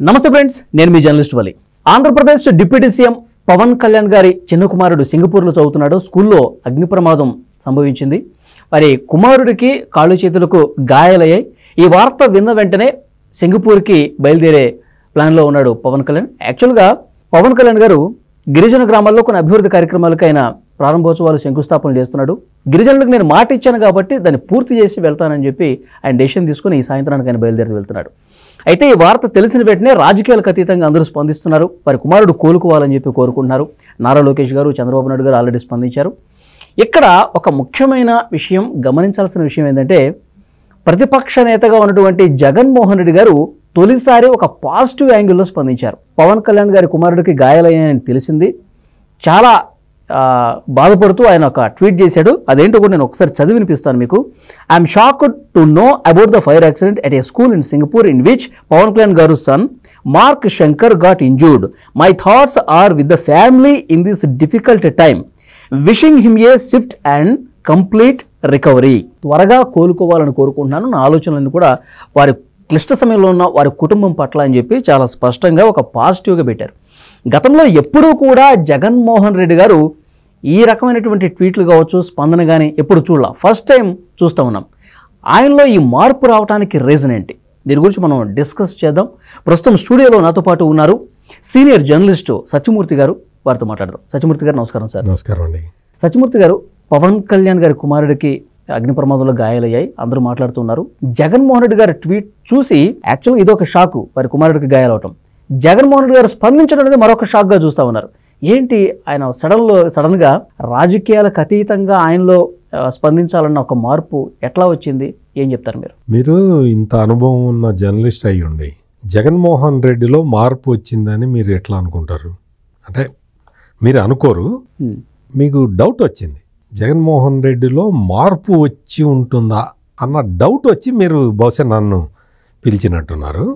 నమస్తే ఫ్రెండ్స్, నేను మీ జర్నలిస్ట్ వలి. Andhra Pradesh deputy CM Pawan Kalyan గారి చిన్న కుమారుడు సింగపూర్లో చదువుతున్నాడు. స్కూల్లో అగ్ని ప్రమాదం సంభవించింది. మరి కుమారుడికి కాళ్ళు చేతులకు గాయాలయ్యాయి. ఈ వార్త విన్న వెంటనే సింగపూర్కి బయలుదేరే ప్లాన్లో ఉన్నాడు పవన్ కళ్యాణ్. యాక్చువల్గా పవన్ కళ్యాణ్ గారు గిరిజన గ్రామాల్లో కొన్ని అభివృద్ధి కార్యక్రమాలకు ఆయన ప్రారంభోత్సవాలు శంకుస్థాపన చేస్తున్నాడు. గిరిజనులకు నేను మాట ఇచ్చాను కాబట్టి దాన్ని పూర్తి చేసి వెళ్తానని చెప్పి ఆయన డెసిషన్ తీసుకుని ఈ సాయంత్రానికి ఆయన బయలుదేరి వెళ్తున్నాడు. అయితే ఈ వార్త తెలిసిన వెంటనే రాజకీయాలకు అతీతంగా అందరూ స్పందిస్తున్నారు. వారి కుమారుడు కోలుకోవాలని చెప్పి కోరుకుంటున్నారు. నారా లోకేష్ గారు, చంద్రబాబు నాయుడు గారు ఆల్రెడీ స్పందించారు. ఇక్కడ ఒక ముఖ్యమైన విషయం, గమనించాల్సిన విషయం ఏంటంటే, ప్రతిపక్ష నేతగా ఉన్నటువంటి జగన్మోహన్ రెడ్డి గారు తొలిసారి ఒక పాజిటివ్ యాంగిల్లో స్పందించారు. పవన్ కళ్యాణ్ గారి కుమారుడికి గాయాలయ్యాయని తెలిసింది. చాలా బాధపడుతూ ఆయన ఒక ట్వీట్ చేశాడు. అదేంటో కూడా నేను ఒకసారి చదివి వినిపిస్తాను మీకు. I'm shocked to know about the fire accident at a school in Singapore in which Pawan Kalyan గారు son Mark Shankar got injured. My thoughts are with the family in this difficult time. Wishing him a swift and complete recovery. త్వరగా కోలుకోవాలని కోరుకుంటున్నాను. నా ఆలోచనలను కూడా వారి క్లిష్ట సమయంలో ఉన్న వారి కుటుంబం పట్ల అని చెప్పి చాలా స్పష్టంగా ఒక పాజిటివ్గా పెట్టారు. గతంలో ఎప్పుడూ కూడా జగన్మోహన్ రెడ్డి గారు ఈ రకమైనటువంటి ట్వీట్లు కావచ్చు, స్పందన కానీ ఎప్పుడు చూడాల, ఫస్ట్ టైం చూస్తూ ఉన్నాం. ఆయనలో ఈ మార్పు రావడానికి రీజన్ ఏంటి, దీని గురించి మనం డిస్కస్ చేద్దాం. ప్రస్తుతం స్టూడియోలో నాతో పాటు ఉన్నారు సీనియర్ జర్నలిస్టు సత్యమూర్తి గారు. వారితో మాట్లాడదాం. సత్యమూర్తి గారు నమస్కారం సార్. నమస్కారం అండి. సత్యమూర్తి గారు, పవన్ కళ్యాణ్ గారి కుమారుడికి అగ్ని ప్రమాదంలో గాయాలయ్యాయి, అందరూ మాట్లాడుతున్నారు. జగన్మోహన్ రెడ్డి గారి ట్వీట్ చూసి యాక్చువల్గా ఇదొక షాకు, వారి కుమారుడికి గాయాలవటం. జగన్మోహన్ రెడ్డి గారు స్పందించడం అనేది మరొక షాక్గా చూస్తూ ఉన్నారు. ఏంటి ఆయన సడన్గా రాజకీయాలకు అతీతంగా ఆయనలో స్పందించాలన్న ఒక మార్పు ఎట్లా వచ్చింది, ఏం చెప్తారు మీరు? మీరు ఇంత అనుభవం ఉన్న జర్నలిస్ట్ అయ్యి ఉండి జగన్మోహన్ రెడ్డిలో మార్పు వచ్చిందని మీరు ఎట్లా అనుకుంటారు? అంటే మీరు అనుకోరు, మీకు డౌట్ వచ్చింది జగన్మోహన్ రెడ్డిలో మార్పు వచ్చి ఉంటుందా అన్న డౌట్ వచ్చి మీరు బహుశా నన్ను పిలిచినట్టున్నారు.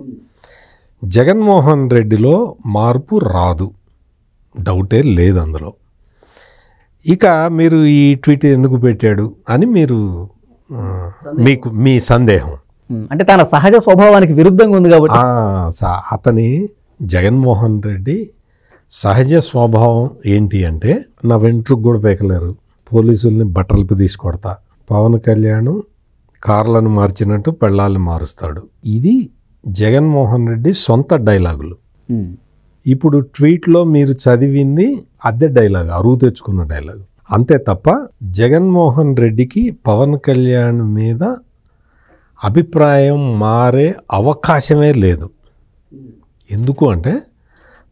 జగన్మోహన్ రెడ్డిలో మార్పు రాదు, డౌటే లేదు అందులో. ఇక మీరు ఈ ట్వీట్ ఎందుకు పెట్టాడు అని మీరు మీకు మీ సందేహం, అంటే తన సహజ స్వభావానికి విరుద్ధంగా ఉంది కాబట్టి. అతని జగన్మోహన్ రెడ్డి సహజ స్వభావం ఏంటి అంటే, నా వెంట్రుకు కూడా పేకలేరు, పోలీసుల్ని బట్టలు తీసుకొడతా, పవన్ కళ్యాణ్ కార్లను మార్చినట్టు పెళ్ళాలను మారుస్తాడు. ఇది జగన్మోహన్ రెడ్డి సొంత డైలాగులు. ఇప్పుడు ట్వీట్లో మీరు చదివింది అదే డైలాగ్, అరువు తెచ్చుకున్న డైలాగ్ అంతే తప్ప జగన్మోహన్ రెడ్డికి పవన్ కళ్యాణ్ మీద అభిప్రాయం మారే అవకాశమే లేదు. ఎందుకు అంటే,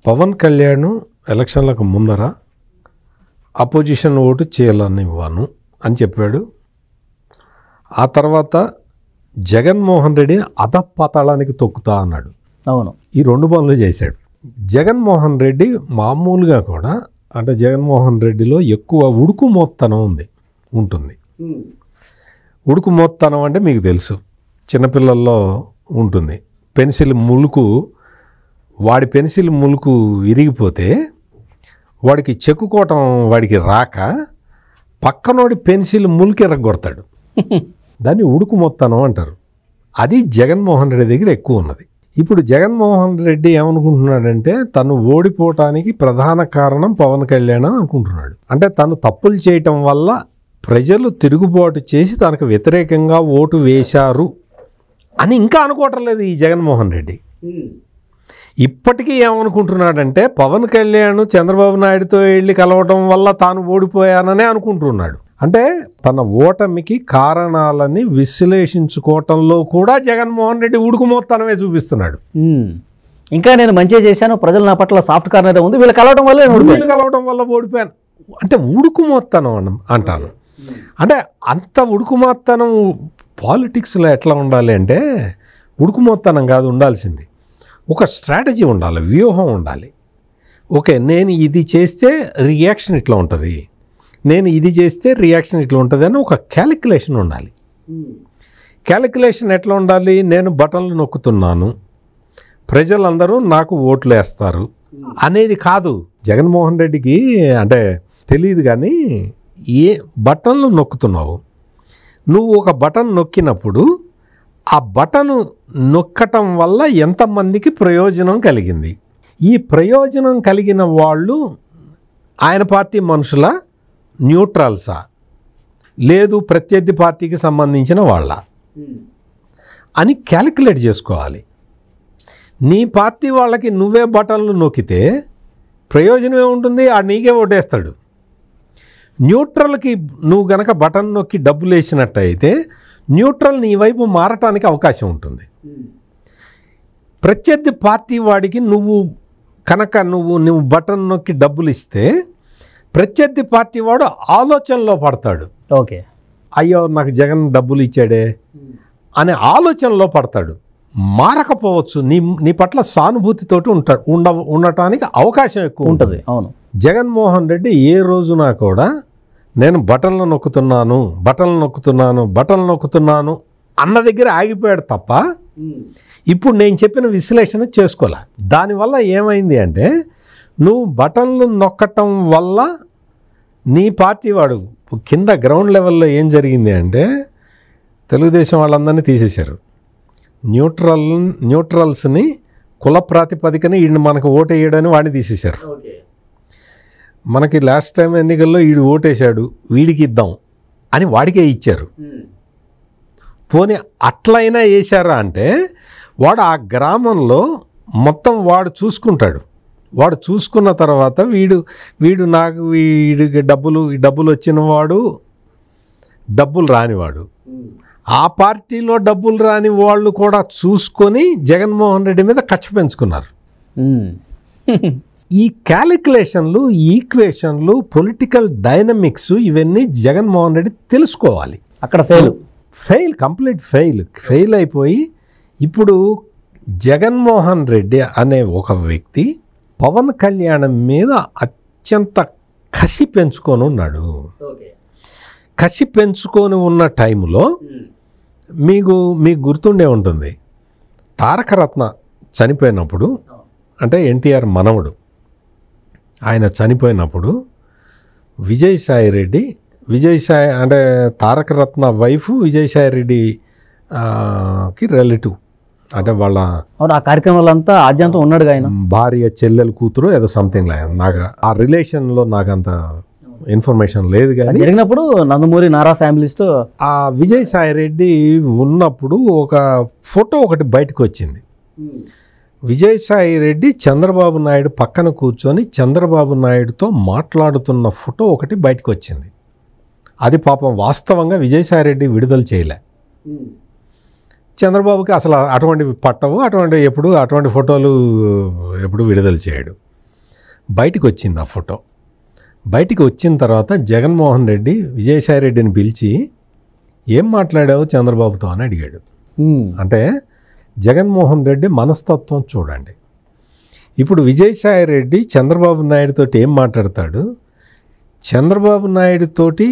పవన్ కళ్యాణ్ ఎలక్షన్లకు ముందర అపోజిషన్ ఓటు చేయాలనివ్వను అని చెప్పాడు. ఆ తర్వాత జగన్మోహన్ రెడ్డిని అధపాతాళానికి తొక్కుతా అన్నాడు. అవును, ఈ రెండు పనులు చేశాడు జగన్మోహన్ రెడ్డి. మామూలుగా కూడా అంటే జగన్మోహన్ రెడ్డిలో ఎక్కువ ఉడుకుమోత్తనం ఉంటుంది. ఉడుకుమోత్తనం అంటే మీకు తెలుసు, చిన్నపిల్లల్లో ఉంటుంది. పెన్సిల్ ములుకు, వాడి పెన్సిల్ ములుకు విరిగిపోతే వాడికి చెక్కుకోవటం వాడికి రాక పక్కనోడి పెన్సిల్ ములుకు ఎరగొడతాడు. దాన్ని ఉడుకుమోత్తనం అంటారు. అది జగన్మోహన్ రెడ్డి దగ్గర ఎక్కువ ఉన్నది. ఇప్పుడు జగన్మోహన్ రెడ్డి ఏమనుకుంటున్నాడంటే, తను ఓడిపోవటానికి ప్రధాన కారణం పవన్ కళ్యాణ్ అని అనుకుంటున్నాడు. అంటే తను తప్పులు చేయటం వల్ల ప్రజలు తిరుగుబాటు చేసి తనకు వ్యతిరేకంగా ఓటు వేశారు అని ఇంకా అనుకోవటం లేదు ఈ జగన్మోహన్ రెడ్డి. ఇప్పటికీ ఏమనుకుంటున్నాడంటే, పవన్ కళ్యాణ్ చంద్రబాబు నాయుడుతో వెళ్ళి కలవటం వల్ల తాను ఓడిపోయాననే అనుకుంటున్నాడు. అంటే తన ఓటమికి కారణాలని విశ్లేషించుకోవటంలో కూడా జగన్మోహన్ రెడ్డి ఉడుకుమోత్తనమే చూపిస్తున్నాడు. ఇంకా నేను మంచిగా చేశాను, ప్రజలు నా పట్ల సాఫ్ట్ కార్నర్ ఉంది, వీళ్ళు కలవటం వల్ల ఓడిపోయాను అంటే ఉడుకుమోత్తనం అంటాను. అంటే అంత ఉడుకుమోత్తనం పాలిటిక్స్లో ఎట్లా ఉండాలి అంటే, ఉడుకుమోత్తనం కాదు ఉండాల్సింది, ఒక స్ట్రాటజీ ఉండాలి, వ్యూహం ఉండాలి. ఓకే, నేను ఇది చేస్తే రియాక్షన్ ఇట్లా ఉంటుంది, నేను ఇది చేస్తే రియాక్షన్ ఇట్లా ఉంటుంది అని ఒక క్యాలిక్యులేషన్ ఉండాలి. క్యాలిక్యులేషన్ ఎట్లా ఉండాలి? నేను బటన్లు నొక్కుతున్నాను, ప్రజలందరూ నాకు ఓట్లు వేస్తారు అనేది కాదు. జగన్మోహన్ రెడ్డికి అంటే తెలియదు, కానీ ఏ బటన్లు నొక్కుతున్నావు, నువ్వు ఒక బటన్ నొక్కినప్పుడు ఆ బటన్ నొక్కటం వల్ల ఎంతమందికి ప్రయోజనం కలిగింది? ఈ ప్రయోజనం కలిగిన వాళ్ళు ఆయన పార్టీ మనుషుల, న్యూట్రల్సా, లేదు ప్రత్యర్థి పార్టీకి సంబంధించిన వాళ్ళ అని క్యాలిక్యులేట్ చేసుకోవాలి. నీ పార్టీ వాళ్ళకి నువ్వే బటన్లు నొక్కితే ప్రయోజనం ఏముంటుంది? ఆ నీకే ఓటేస్తాడు. న్యూట్రల్కి నువ్వు గనక బటన్ నొక్కి డబ్బులు వేసినట్టయితే న్యూట్రల్ నీ వైపు మారటానికి అవకాశం ఉంటుంది. ప్రత్యర్థి పార్టీ వాడికి నువ్వు బటన్ నొక్కి డబ్బులు ఇస్తే ప్రత్యర్థి పార్టీ వాడు ఆలోచనలో పడతాడు. ఓకే, అయ్యో నాకు జగన్ డబ్బులు ఇచ్చాడే అనే ఆలోచనలో పడతాడు. మారకపోవచ్చు, నీ పట్ల సానుభూతితోటి ఉండటానికి అవకాశం ఎక్కువ ఉంటుంది. అవును, జగన్మోహన్ రెడ్డి ఏ రోజున కూడా నేను బటన్లు నొక్కుతున్నాను అన్న దగ్గర ఆగిపోయాడు తప్ప ఇప్పుడు నేను చెప్పిన విశ్లేషణ చేసుకోలే. దానివల్ల ఏమైంది అంటే నువ్వు బటన్లు నొక్కటం వల్ల నీ పార్టీ వాడు కింద గ్రౌండ్ లెవెల్లో ఏం జరిగింది అంటే తెలుగుదేశం వాళ్ళందరినీ తీసేశారు. న్యూట్రల్స్ని కుల ప్రాతిపదికన వీడిని మనకు ఓటేయడని వాడిని తీసేశారు. మనకి లాస్ట్ టైం ఎన్నికల్లో వీడు ఓటేశాడు, వీడికి ఇద్దాం అని వాడికే ఇచ్చారు. పోనీ అట్లయినా వేశారా అంటే వాడు ఆ గ్రామంలో మొత్తం వాడు చూసుకుంటాడు. వాడు చూసుకున్న తర్వాత వీడికి డబ్బులు వచ్చిన వాడు, డబ్బులు రానివాడు, ఆ పార్టీలో డబ్బులు రాని వాళ్ళు కూడా చూసుకొని జగన్మోహన్ రెడ్డి మీద కక్ష పెంచుకున్నారు. ఈ క్యాలిక్యులేషన్లు, ఈక్వేషన్లు, పొలిటికల్ డైనమిక్స్ ఇవన్నీ జగన్మోహన్ రెడ్డి తెలుసుకోవాలి. అక్కడ కంప్లీట్ ఫెయిల్ అయిపోయి ఇప్పుడు జగన్మోహన్ రెడ్డి అనే ఒక వ్యక్తి పవన్ కళ్యాణ్ మీద అత్యంత కసి పెంచుకొని ఉన్నాడు. కసి పెంచుకొని ఉన్న టైంలో మీకు గుర్తుండే ఉంటుంది, తారకరత్న చనిపోయినప్పుడు, అంటే ఎన్టీఆర్ మనవడు, ఆయన చనిపోయినప్పుడు విజయసాయి అంటే తారకరత్న వైఫ్ విజయసాయిరెడ్డికి రిలేటివ్, అంటే వాళ్ళ ఆ కార్యక్రమాలు అంతా ఆద్యంతం ఉన్నాడు ఆయన భార్య, చెల్లెలు, కూతురు ఏదో సంథింగ్ నాకు ఆ రిలేషన్లో నాకంత ఇన్ఫర్మేషన్ లేదు. కానీ జరిగినప్పుడు నందమూరి నారా ఫ్యామిలీస్తో ఆ విజయసాయిరెడ్డి ఉన్నప్పుడు ఒక ఫోటో ఒకటి బయటకు వచ్చింది. విజయసాయిరెడ్డి చంద్రబాబు నాయుడు పక్కన కూర్చొని చంద్రబాబు నాయుడుతో మాట్లాడుతున్న ఫోటో ఒకటి బయటకు వచ్చింది. అది పాపం వాస్తవంగా విజయసాయిరెడ్డి విడుదల చేయలే. చంద్రబాబుకి అసలు అటువంటివి పట్టవు, అటువంటి ఫోటోలు ఎప్పుడు విడుదల చేయడు. బయటికి వచ్చింది ఆ ఫోటో. బయటికి వచ్చిన తర్వాత జగన్మోహన్ రెడ్డి విజయసాయిరెడ్డిని పిలిచి ఏం మాట్లాడావు చంద్రబాబుతో అని అడిగాడు. అంటే జగన్మోహన్ రెడ్డి మనస్తత్వం చూడండి. ఇప్పుడు విజయసాయిరెడ్డి చంద్రబాబు నాయుడుతో ఏం మాట్లాడతాడు, చంద్రబాబు నాయుడుతోటి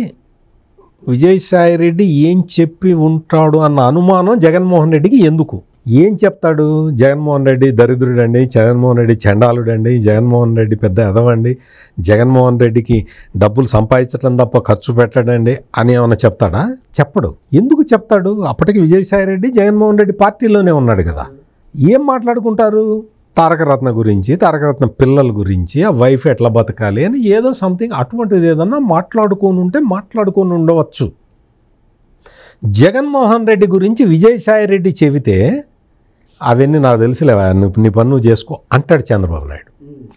విజయసాయిరెడ్డి ఏం చెప్పి ఉంటాడు అన్న అనుమానం జగన్మోహన్ రెడ్డికి ఎందుకు? ఏం చెప్తాడు? జగన్మోహన్ రెడ్డి దరిద్రుడండి, జగన్మోహన్ రెడ్డి చండాలుడండి, జగన్మోహన్ రెడ్డి పెద్ద ఎదవండి, జగన్మోహన్ రెడ్డికి డబ్బులు సంపాదించడం తప్ప ఖర్చు పెట్టడండి అని ఏమైనా చెప్తాడా? చెప్పడు. ఎందుకు చెప్తాడు? అప్పటికి విజయసాయిరెడ్డి జగన్మోహన్ రెడ్డి పార్టీలోనే ఉన్నాడు కదా. ఏం మాట్లాడుకుంటారు? తారకరత్న గురించి, తారకరత్న పిల్లల గురించి, ఆ వైఫ్ ఎట్లా బతకాలి అని ఏదో సంథింగ్ అటువంటిది ఏదన్నా మాట్లాడుకొని ఉండవచ్చు. జగన్మోహన్ రెడ్డి గురించి విజయసాయిరెడ్డి చెబితే అవన్నీ నాకు తెలిసిలేవా, నీ పని నువ్వు చేసుకో అంటాడు చంద్రబాబు నాయుడు.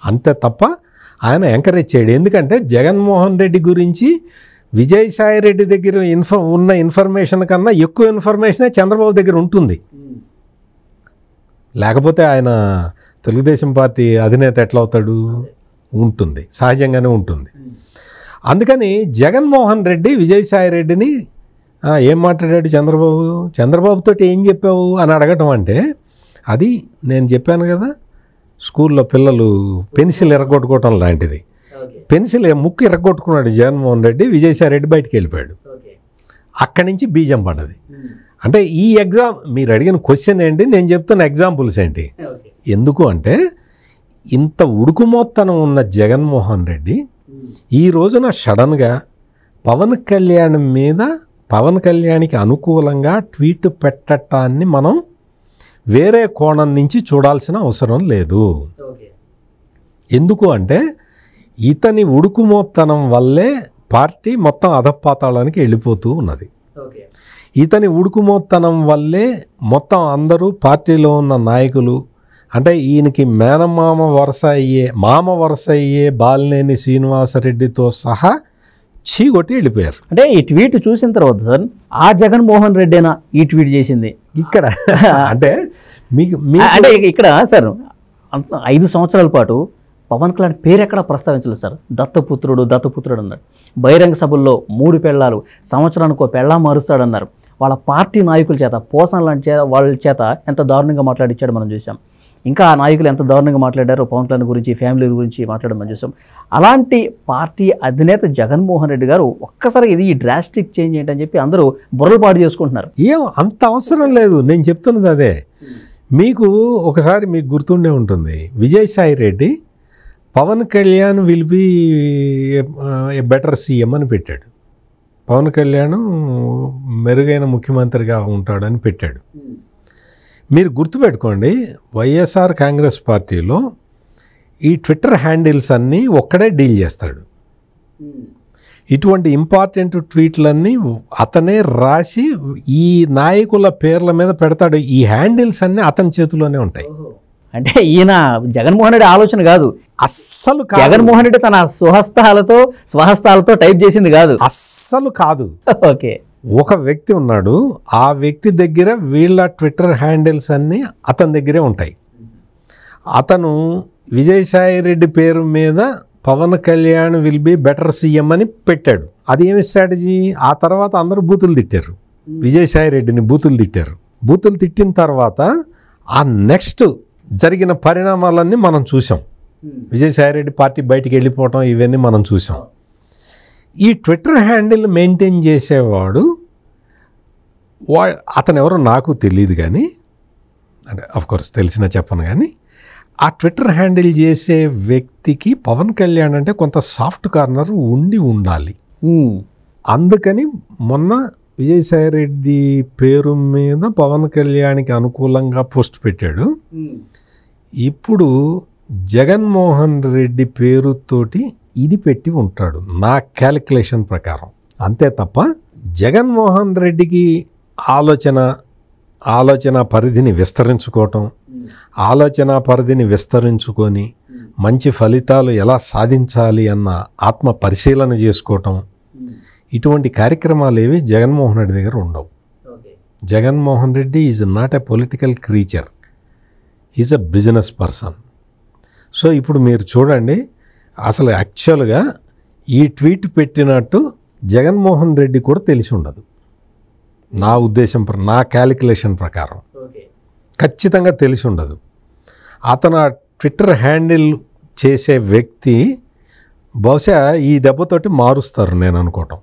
అంతే తప్ప ఆయన ఎంకరేజ్ చేయడు. ఎందుకంటే జగన్మోహన్ రెడ్డి గురించి విజయసాయిరెడ్డి దగ్గర ఉన్న ఇన్ఫర్మేషన్ కన్నా ఎక్కువ ఇన్ఫర్మేషనే చంద్రబాబు దగ్గర ఉంటుంది. లేకపోతే ఆయన తెలుగుదేశం పార్టీ అధినేత ఎట్లా అవుతాడు? ఉంటుంది, సహజంగానే ఉంటుంది. అందుకని జగన్మోహన్ రెడ్డి విజయసాయిరెడ్డిని ఏం మాట్లాడాడు చంద్రబాబుతో ఏం చెప్పావు అని అడగటం అంటే, అది నేను చెప్పాను కదా, స్కూల్లో పిల్లలు పెన్సిల్ ఎరగొట్టుకోవటం లాంటిది. పెన్సిల్ ముక్కు ఎరగొట్టుకున్నాడు జగన్మోహన్ రెడ్డి, విజయసాయిరెడ్డి బయటికి వెళ్ళిపోయాడు. అక్కడి నుంచి బీజం పడ్డది. అంటే ఈ ఎగ్జామ్ మీరు అడిగిన క్వశ్చన్ ఏంటి, నేను చెప్తున్న ఎగ్జాంపుల్స్ ఏంటి. ఎందుకు అంటే ఇంత ఉడుకుమోత్తనం ఉన్న జగన్మోహన్ రెడ్డి ఈ రోజున సడన్గా పవన్ కళ్యాణ్ మీద, పవన్ కళ్యాణ్కి అనుకూలంగా ట్వీట్ పెట్టటాన్ని మనం వేరే కోణం నుంచి చూడాల్సిన అవసరం లేదు. ఎందుకు అంటే ఇతని ఉడుకుమోత్తనం వల్లే పార్టీ మొత్తం అధపాతాళానికి వెళ్ళిపోతూ ఉన్నది. ఇతని ఉడుకుమోత్తనం వల్లే మొత్తం అందరూ పార్టీలో ఉన్న నాయకులు, అంటే ఈయనకి మామ వరుస అయ్యే బాలినేని శ్రీనివాసరెడ్డితో సహా చీగొట్టి వెళ్ళిపోయారు. అంటే ఈ ట్వీట్ చూసిన తర్వాత సార్ ఆ జగన్మోహన్ రెడ్డినా ఈ ట్వీట్ చేసింది ఇక్కడ అంటే అంటే ఇక్కడ సార్ 5 సంవత్సరాల పాటు పవన్ కళ్యాణ్ పేరు ఎక్కడ ప్రస్తావించలేదు సార్. దత్తపుత్రుడు అన్నాడు. బహిరంగ సభల్లో 3 పెళ్ళాలు, సంవత్సరానికి 1 పెళ్ళా మారుస్తాడన్నారు. వాళ్ళ పార్టీ నాయకుల చేత, పోసన్ లాంటి వాళ్ళ చేత ఎంత దారుణంగా మాట్లాడించాడు మనం చూసాం. ఇంకా ఆ నాయకులు ఎంత దారుణంగా మాట్లాడారో పవన్ కళ్యాణ్ గురించి, ఫ్యామిలీ గురించి మాట్లాడడం మనం చూసాం. అలాంటి పార్టీ అధినేత జగన్మోహన్ రెడ్డి గారు ఒక్కసారి ఇది ఈ డ్రాస్టిక్ చేంజ్ ఏంటని చెప్పి అందరూ బుర్రలు పాటు చేసుకుంటున్నారు. అంత అవసరం లేదు. నేను చెప్తున్నది అదే. మీకు ఒకసారి మీకు గుర్తుండే ఉంటుంది, Vijayasai Reddy Pawan Kalyan will be a better CM అని పెట్టాడు. పవన్ కళ్యాణ్ మెరుగైన ముఖ్యమంత్రిగా ఉంటాడని పెట్టాడు. మీరు గుర్తుపెట్టుకోండి, వైఎస్ఆర్ కాంగ్రెస్ పార్టీలో ఈ ట్విట్టర్ హ్యాండిల్స్ అన్నీ ఒక్కడే డీల్ చేస్తాడు. ఇటువంటి ఇంపార్టెంట్ ట్వీట్లన్నీ అతనే రాసి ఈ నాయకుల పేర్ల మీద పెడతాడు. ఈ హ్యాండిల్స్ అన్నీ అతని చేతిలోనే ఉంటాయి. అంటే ఈయన జగన్మోహన్ రెడ్డి ఆలోచన కాదు, అస్సలు జగన్మోహన్ రెడ్డి తన స్వహస్తాలతో టైప్ చేసింది కాదు, అస్సలు కాదు. ఓకే, ఒక వ్యక్తి ఉన్నాడు, ఆ వ్యక్తి దగ్గర వీళ్ళ ట్విట్టర్ హ్యాండిల్స్ అన్నీ అతని దగ్గరే ఉంటాయి. అతను విజయసాయి రెడ్డి పేరు మీద Pawan Kalyan will be better CM అని పెట్టాడు. అది ఏమి స్ట్రాటజీ? ఆ తర్వాత అందరూ బూతులు తిట్టారు, విజయసాయి రెడ్డిని బూతులు తిట్టారు. బూతులు తిట్టిన తర్వాత ఆ నెక్స్ట్ జరిగిన పరిణామాలన్నీ మనం చూసాం. విజయసాయి రెడ్డి పార్టీ బయటికి వెళ్ళిపోవటం ఇవన్నీ మనం చూసాం. ఈ ట్విట్టర్ హ్యాండిల్ మెయింటైన్ చేసేవాడు అతను ఎవరో నాకు తెలియదు, కానీ అంటే అఫ్కోర్స్ తెలిసినా చెప్పను, కానీ ఆ ట్విట్టర్ హ్యాండిల్ చేసే వ్యక్తికి పవన్ కళ్యాణ్ అంటే కొంత సాఫ్ట్ కార్నర్ ఉండాలి. అందుకని మొన్న విజయసాయి రెడ్డి పేరు మీద పవన్ కళ్యాణ్కి అనుకూలంగా పోస్ట్ పెట్టాడు. ఇప్పుడు జగన్మోహన్ రెడ్డి పేరుతోటి ఇది పెట్టి ఉంటాడు నా క్యాలిక్యులేషన్ ప్రకారం. అంతే తప్ప జగన్మోహన్ రెడ్డికి ఆలోచన పరిధిని విస్తరించుకోవటం, ఆలోచన పరిధిని విస్తరించుకొని మంచి ఫలితాలు ఎలా సాధించాలి అన్న ఆత్మ పరిశీలన చేసుకోవటం, ఇటువంటి కార్యక్రమాలు ఏవి జగన్మోహన్ రెడ్డి దగ్గర ఉండవు. Jaganmohan Reddy is not a political creature, is a business person. So ఇప్పుడు మీరు చూడండి, అసలు యాక్చువల్గా ఈ ట్వీట్ పెట్టినట్టు జగన్మోహన్ రెడ్డి కూడా తెలిసి ఉండదు. నా ఉద్దేశం, నా క్యాలిక్యులేషన్ ప్రకారం ఖచ్చితంగా తెలిసి ఉండదు. అతను ఆ ట్విట్టర్ హ్యాండిల్ చేసే వ్యక్తి బహుశా ఈ దెబ్బతోటి మారుస్తారు నేను అనుకోవటం.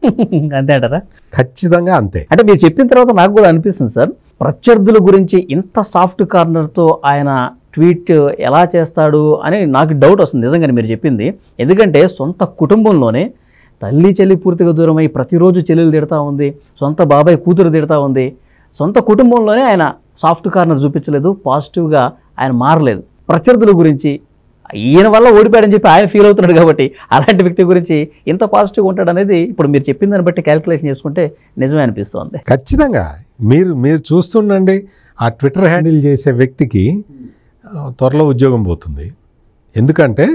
అంతే అంటారా? ఖచ్చితంగా అంతే. అంటే మీరు చెప్పిన తర్వాత నాకు కూడా అనిపిస్తుంది సార్, ప్రత్యర్థుల గురించి ఇంత సాఫ్ట్ కార్నర్తో ఆయన ట్వీట్ ఎలా చేస్తాడు అని నాకు డౌట్ వస్తుంది నిజంగానే మీరు చెప్పింది. ఎందుకంటే సొంత కుటుంబంలోనే తల్లి చెల్లి పూర్తిగా దూరమై ప్రతిరోజు చెల్లెలు తిడతా ఉంది, సొంత బాబాయ్ కూతురు తిడతా ఉంది. సొంత కుటుంబంలోనే ఆయన సాఫ్ట్ కార్నర్ చూపించలేదు, పాజిటివ్గా ఆయన మారలేదు. ప్రత్యర్థుల గురించి ఈయన వల్ల ఓడిపోయాడని చెప్పి ఆయన ఫీల్ అవుతున్నాడు కాబట్టి అలాంటి వ్యక్తి గురించి ఇంత పాజిటివ్గా ఉంటాడు అనేది ఇప్పుడు మీరు చెప్పిన దాన్ని బట్టి క్యాలిక్యులేషన్ చేసుకుంటే నిజమే అనిపిస్తుంది. ఖచ్చితంగా మీరు చూస్తుండండి, ఆ ట్విట్టర్ హ్యాండిల్ చేసే వ్యక్తికి త్వరలో ఉద్యోగం పోతుంది. ఎందుకంటే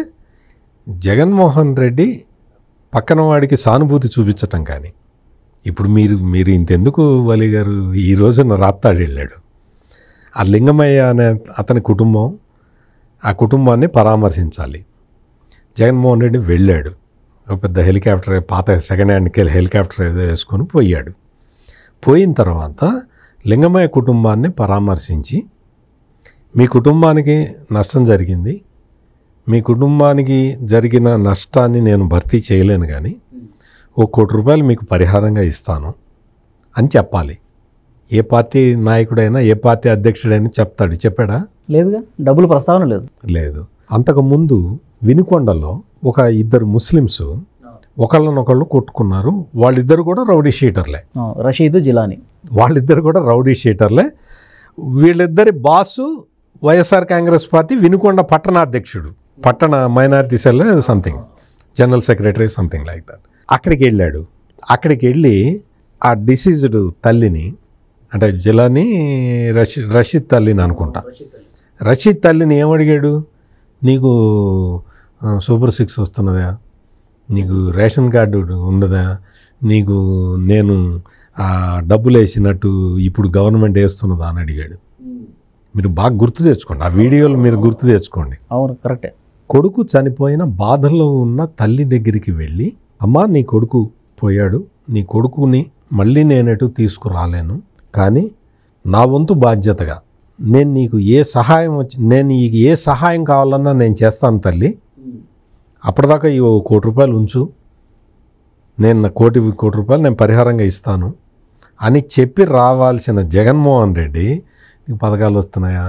జగన్మోహన్ రెడ్డి పక్కన వాడికి సానుభూతి చూపించటం కానీ, ఇప్పుడు మీరు ఇంతెందుకు వలి గారు ఈ రోజున రాప్తాడు వెళ్ళాడు. ఆ లింగమయ్య అనే అతని కుటుంబం, ఆ కుటుంబాన్ని పరామర్శించాలి. జగన్మోహన్ రెడ్డి వెళ్ళాడు, ఒక పెద్ద హెలికాప్టర్, పాత సెకండ్ హ్యాండ్ హెలికాప్టర్ ఏదో వేసుకొని పోయాడు. పోయిన తర్వాత లింగమయ్య కుటుంబాన్ని పరామర్శించి, మీ కుటుంబానికి నష్టం జరిగింది, మీ కుటుంబానికి జరిగిన నష్టాన్ని నేను భర్తీ చేయలేను, కానీ ₹1 కోటి మీకు పరిహారంగా ఇస్తాను అని చెప్పాలి. ఏ పార్టీ నాయకుడైనా, ఏ పార్టీ అధ్యక్షుడైనా చెప్తాడు. చెప్పాడా? లేదుగా, డబ్బులు ప్రస్తావన లేదు. అంతకుముందు వినుకొండలో ఒక 2 ముస్లిమ్స్ ఒకళ్ళనొకళ్ళు కొట్టుకున్నారు. వాళ్ళిద్దరు కూడా రౌడీ షీటర్లే, రషీద్ జిలానీ. వాళ్ళిద్దరు కూడా రౌడీ షీటర్లే. వీళ్ళిద్దరి బాసు వైఎస్ఆర్ కాంగ్రెస్ పార్టీ వినుకొండ పట్టణాధ్యక్షుడు, పట్టణ minority cell something, general secretary something like that. అక్కడికి వెళ్ళాడు. అక్కడికి వెళ్ళి ఆ డిసీజ్డ్ తల్లిని, అంటే జిలాని రషీద్ తల్లిని అనుకుంటా, రషీద్ తల్లిని ఏమడిగాడు, నీకు సూపర్ 6 వస్తున్నదా, నీకు రేషన్ కార్డు ఉన్నదా, నీకు నేను డబ్బులు వేసినట్టు ఇప్పుడు గవర్నమెంట్ వేస్తున్నదా అని అడిగాడు. మీరు బాగా గుర్తు తెచ్చుకోండి, ఆ వీడియోలు మీరు గుర్తు తెచ్చుకోండి. అవును, కరెక్టే. కొడుకు చనిపోయిన బాధల్లో ఉన్న తల్లి దగ్గరికి వెళ్ళి, అమ్మా నీ కొడుకు పోయాడు, నీ కొడుకుని మళ్ళీ నేనెటు తీసుకురాలేను, కానీ నా వంతు బాధ్యతగా నేను నీకు ఏ సహాయం నేను నీకు ఏ సహాయం కావాలన్నా నేను చేస్తాను తల్లి, అప్పటిదాకా ఈ ₹1,00,00,000 ఉంచు, నేను నా ₹1,00,00,000 నేను పరిహారంగా ఇస్తాను అని చెప్పి రావాల్సిన జగన్మోహన్ రెడ్డి, నీకు పథకాలు వస్తున్నాయా,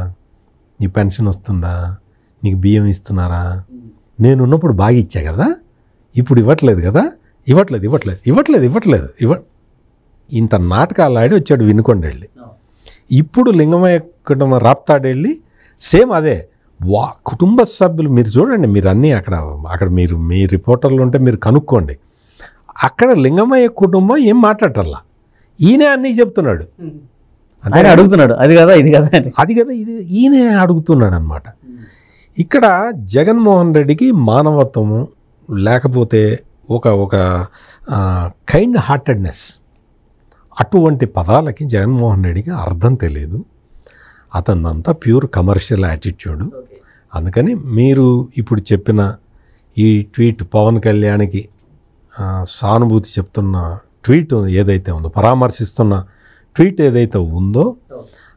నీ పెన్షన్ వస్తుందా, నీకు బియ్యం ఇస్తున్నారా, నేను ఉన్నప్పుడు బాగా ఇచ్చా కదా, ఇప్పుడు ఇవ్వట్లేదు కదా, ఇవ్వట్లేదు. ఇంత నాటకాలు ఆడి వచ్చాడు వినుకొండ వెళ్ళి. ఇప్పుడు లింగమయ్య కుటుంబం రాప్తాడెళ్ళి సేమ్ అదే. కుటుంబ సభ్యులు మీరు చూడండి, మీరు అన్నీ అక్కడ మీరు మీ రిపోర్టర్లు ఉంటే మీరు కనుక్కోండి. అక్కడ లింగమయ్య కుటుంబం ఏం మాట్లాడటల్లా, ఈయనే అన్నీ చెప్తున్నాడు. అంటే అడుగుతున్నాడు, అది కదా ఇది ఈయనే అడుగుతున్నాడు అనమాట. ఇక్కడ జగన్మోహన్ రెడ్డికి మానవత్వము లేకపోతే ఒక కైండ్ హార్టెడ్నెస్, అటువంటి పదాలకి జగన్మోహన్ రెడ్డికి అర్థం తెలియదు. అతనంతా ప్యూర్ కమర్షియల్ యాటిట్యూడు. అందుకని మీరు ఇప్పుడు చెప్పిన ఈ ట్వీట్, పవన్ కళ్యాణ్కి సానుభూతి చెప్తున్న ట్వీట్ ఏదైతే ఉందో, పరామర్శిస్తున్న ట్వీట్ ఏదైతే ఉందో,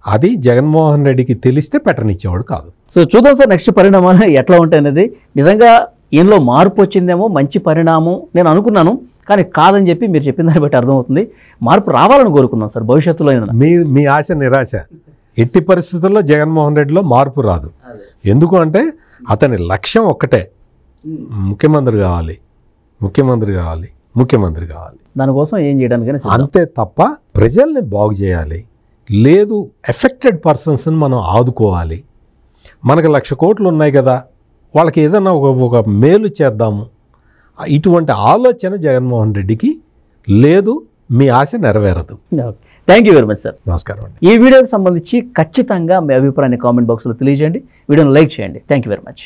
అది జగన్మోహన్ రెడ్డికి తెలిస్తే పెట్టనిచ్చేవాడు కాదు. సో చూద్దాం సార్ నెక్స్ట్ పరిణామాలు ఎట్లా ఉంటాయి అనేది. నిజంగా ఈయనలో మార్పు వచ్చిందేమో, మంచి పరిణామం నేను అనుకున్నాను, కానీ కాదని చెప్పి మీరు చెప్పిన దాన్ని బట్టి అర్థమవుతుంది. మార్పు రావాలని కోరుకుందాం సార్ భవిష్యత్తులో. మీ ఆశ నిరాశ. ఎట్టి పరిస్థితుల్లో జగన్మోహన్ రెడ్డిలో మార్పు రాదు. ఎందుకు అంటే అతని లక్ష్యం ఒక్కటే, ముఖ్యమంత్రి కావాలి. దానికోసం ఏం చేయడానికి అంతే తప్ప ప్రజల్ని బాగు చేయాలి, లేదు ఎఫెక్టెడ్ పర్సన్స్ని మనం ఆదుకోవాలి. మనకు 1,00,000 కోట్లు ఉన్నాయి కదా, వాళ్ళకి ఏదైనా ఒక మేలు చేద్దాము, ఇటువంటి ఆలోచన జగన్మోహన్ రెడ్డికి లేదు. మీ ఆశ నెరవేరదు. Thank you very much sir. నమస్కారం అండి. ఈ వీడియోకి సంబంధించి ఖచ్చితంగా మీ అభిప్రాయాన్ని కామెంట్ బాక్స్లో తెలియజేయండి, వీడియోని లైక్ చేయండి. Thank you very much.